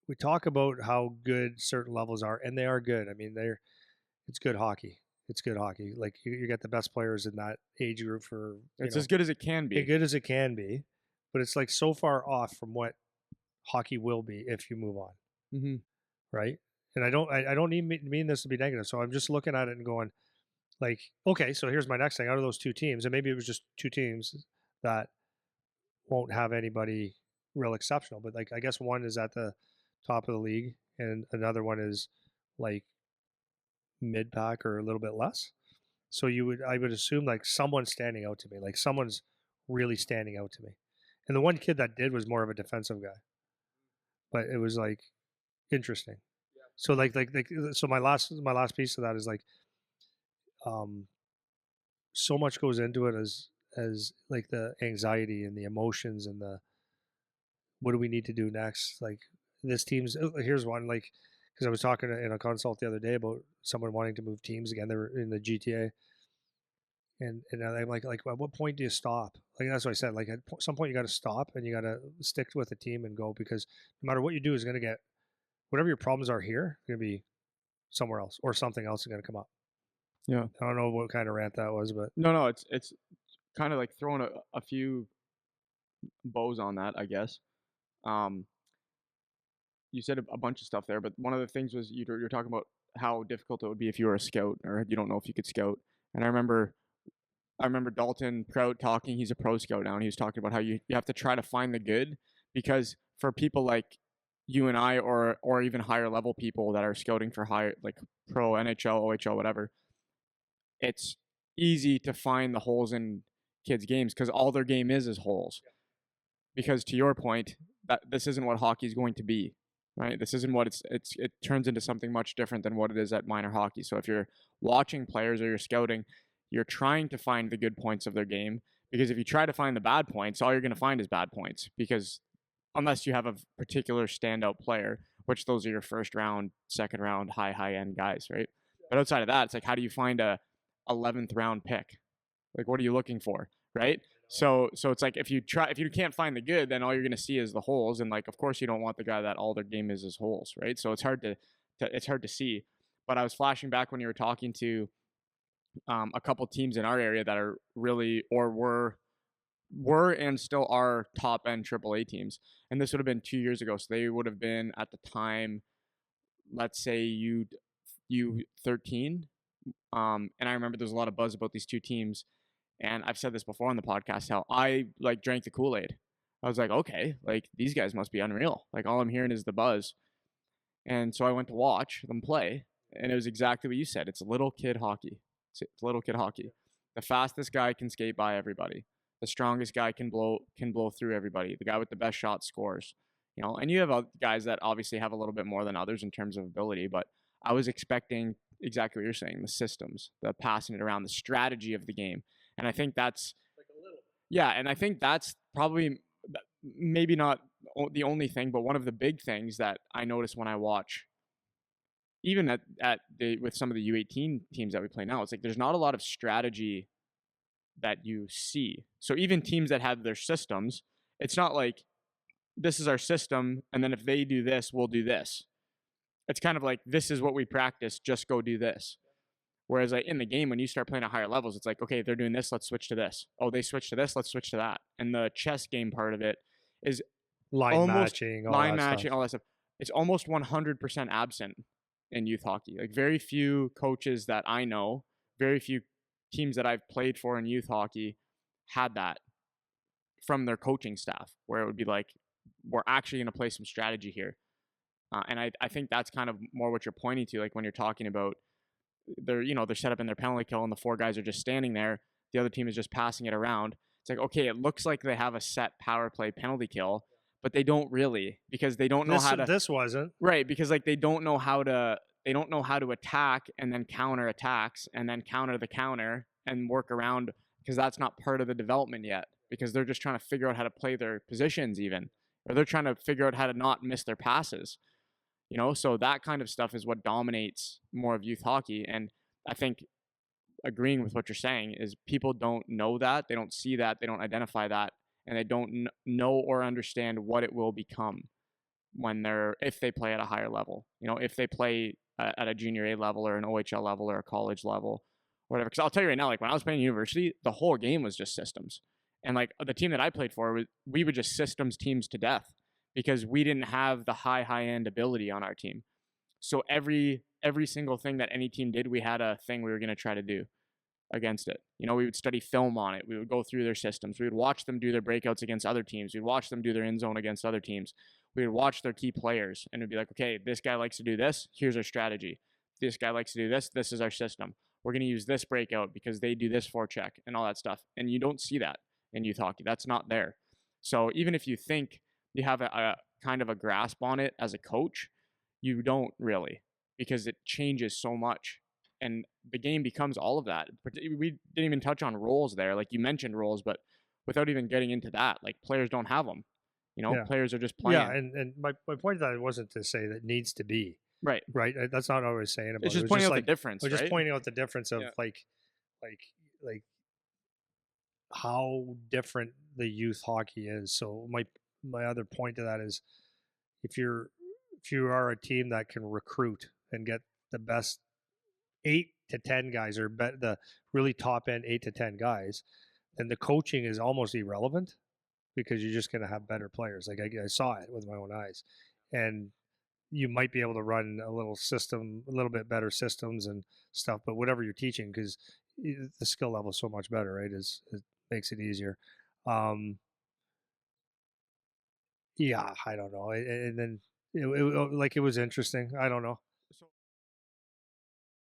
we talk about how good certain levels are, and they are good. I mean, it's good hockey. It's good hockey. Like you get the best players in that age group for It's as good as it can as be. good as it can be, but it's like so far off from what hockey will be if you move on, Mm-hmm. right? And I don't even mean this to be negative. So I'm just looking at it and going, like, okay, so here's my next thing. Out of those two teams, and maybe it was just two teams that won't have anybody real exceptional, but like I guess one is at the top of the league, and another one is like mid pack or a little bit less. So I would assume like someone's standing out to me, like someone's really standing out to me. And the one kid that did was more of a defensive guy, but it was like interesting. So so my last piece of that is like, um, so much goes into it as like the anxiety and the emotions and the what do we need to do next? Like this team's here's one like because I was talking in a consult the other day about someone wanting to move teams again. They were in the GTA, and I'm like at what point do you stop? Like that's what I said. Like at some point you got to stop and you got to stick with the team and go because no matter what you do is going to get whatever your problems are here going to be somewhere else or something else is going to come up. Yeah. I don't know what kind of rant that was, but No, it's kind of like throwing a few bows on that, I guess. Um, you said a bunch of stuff there, but one of the things was you're talking about how difficult it would be if you were a scout or you don't know if you could scout. And I remember Dalton Prout talking. He's a pro scout now, and he was talking about how you have to try to find the good because for people like you and I, or even higher level people that are scouting for higher like pro NHL, OHL, whatever, it's easy to find the holes in kids' games because all their game is holes. Because to your point, that this isn't what hockey is going to be, right? This isn't what it turns into something much different than what it is at minor hockey. So if you're watching players or you're scouting, you're trying to find the good points of their game because if you try to find the bad points, all you're going to find is bad points because unless you have a particular standout player, which those are your first round, second round, high end guys, right? But outside of that, it's like how do you find a 11th round pick? Like what are you looking for, right? So it's like if you can't find the good, then all you're gonna see is the holes, and like of course you don't want the guy that all their game is holes, right? So it's hard to see. But I was flashing back when you were talking to a couple teams in our area that are really or were and still are top end AAA teams, and this would have been 2 years ago, so they would have been at the time, let's say U13. And I remember there's a lot of buzz about these two teams. And I've said this before on the podcast, how I like drank the Kool-Aid. I was like, okay, like these guys must be unreal. Like all I'm hearing is the buzz. And so I went to watch them play, and it was exactly what you said. It's little kid hockey. It's little kid hockey. The fastest guy can skate by everybody. The strongest guy can blow through everybody. The guy with the best shot scores. You know, and you have guys that obviously have a little bit more than others in terms of ability, but I was expecting exactly what you're saying, the systems, the passing it around, the strategy of the game. And I think that's yeah, and I think that's probably maybe not the only thing, but one of the big things that I notice when I watch, even with some of the U18 teams that we play now, it's like there's not a lot of strategy that you see. So even teams that have their systems, it's not like this is our system, and then if they do this, we'll do this. It's kind of like this is what we practice, just go do this. Whereas like in the game, when you start playing at higher levels, it's like, okay, they're doing this, let's switch to this. Oh, they switched to this, let's switch to that. And the chess game part of it is line matching, all that stuff. It's almost 100% absent in youth hockey. Like very few coaches that I know, very few teams that I've played for in youth hockey had that from their coaching staff, where it would be like, we're actually going to play some strategy here. And I think that's kind of more what you're pointing to, like when you're talking about they're set up in their penalty kill and the four guys are just standing there. The other team is just passing it around. It's like, okay, it looks like they have a set power play penalty kill, but they don't really because they don't know how to. This wasn't right because like they don't know how to attack and then counter attacks and then counter the counter and work around because that's not part of the development yet because they're just trying to figure out how to play their positions even or they're trying to figure out how to not miss their passes. So that kind of stuff is what dominates more of youth hockey. And I think agreeing with what you're saying is people don't know that, they don't see that, they don't identify that, and they don't know or understand what it will become. if they play at a higher level. If they play at a junior A level or an OHL level or a college level, or whatever. Because I'll tell you right now, like when I was playing university, the whole game was just systems, and like the team that I played for, we would just systems teams to death because we didn't have the high end ability on our team. So every single thing that any team did, we had a thing we were going to try to do against it. We would study film on it. We would go through their systems. We would watch them do their breakouts against other teams. We'd watch them do their end zone against other teams. We would watch their key players and it'd be like, okay, this guy likes to do this. Here's our strategy. This guy likes to do this. This is our system. We're going to use this breakout because they do this forecheck and all that stuff. And you don't see that in youth hockey. That's not there. So even if you think you have a kind of a grasp on it as a coach, you don't really, because it changes so much. And the game becomes all of that. We didn't even touch on roles there. Like you mentioned roles, but without even getting into that, like players don't have them. Yeah. Players are just playing. Yeah, and my point of that wasn't to say that needs to be. Right. Right. That's not what I was saying about It's just it. pointing out like, the difference. Just right? pointing out the difference of Yeah. like how different the youth hockey is. So my other point to that is if you are a team that can recruit and get the best 8 to 10 guys or the really top end 8 to 10 guys, then the coaching is almost irrelevant because you're just going to have better players. Like I saw it with my own eyes, and you might be able to run a little bit better systems and stuff, but whatever you're teaching, because the skill level is so much better, right? It makes it easier. Yeah, I don't know. And then it was interesting. I don't know.